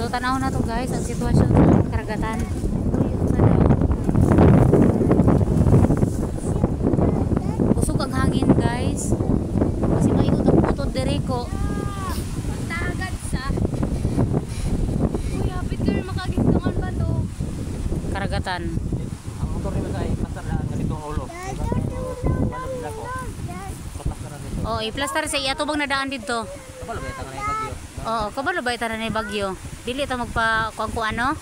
So tanaw na to guys ang sitwasyon sa karagatan. Usog ang hangin guys. Kasi maigot ang putod direko. Magtagad sa. Uy, hapit ka rin makagintungan ba to? Karagatan. Ang motor nila sa pasar na ganitong ulo. Oh, i-plaster sa iya to bang nadaan dito. Kabalo ba tangan ay bagyo? Oo, kabalo ba ita na bagyo? Dili ta magpa kuan ano?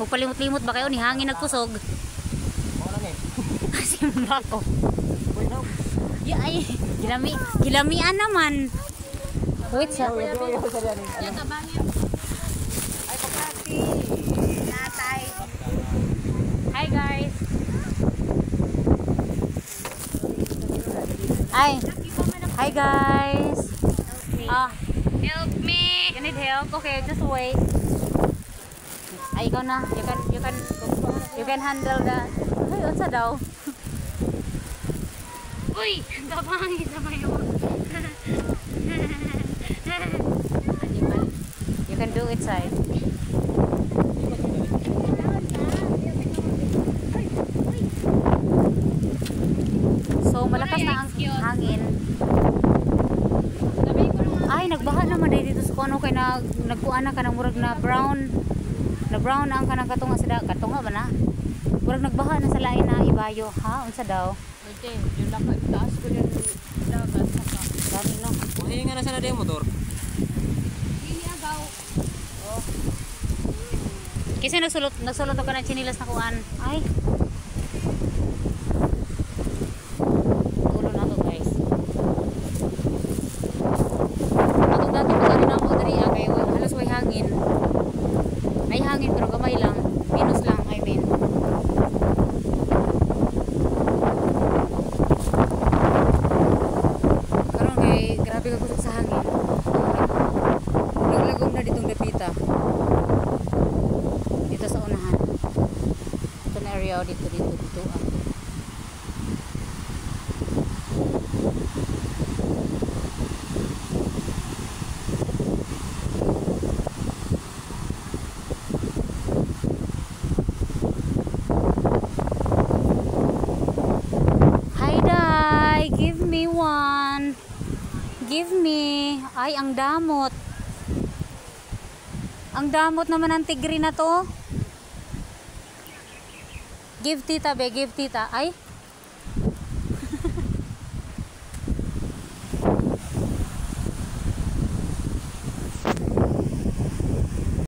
Magpalimot-limot ba kayo ni hangin nagkusog? Mo lang eh. Kasi mako. Uy, no. Ya ay, gilamian naman. Wait sa. Yan, tabangin. Ay, pagkati. Natay. Hi guys. Hi. Hi guys. Help me. You need help? Okay, just wait. Ay, ikaw na. You can handle that. Ay, unsa daw? Uy, tabangin sa mayo. You can do it, side. So, malakas na ang hangin. Ay, nagbaha naman dahil dito sa kuno kay nagkuana ka ng murag na brown. Na brown ang kanang katunga sa katunga ba na? Murag nagbaha na sa lain na ibayo, ha? Unsa daw? Okay, yung lakad taas ko yung dagat saka. Dami no. Mahinga na sana din motor. Iyagaw. Kasi nagsulot ako ng chinilas na kuan. Ay. Ulo na to guys. Atong dato ko sa mo diri kay halos way hangin. Ay hangin pero gamay lang. Minus lang I mean. Karon kay grabe ka kusog sa hangin. Naglagom na ditong dapita. Dito sa unahan. Ito na area dito. Hi Day, give me one. Give me. Ay, ang damot. Ang damot naman ng tigri na to. Give tita be, give tita. Ay.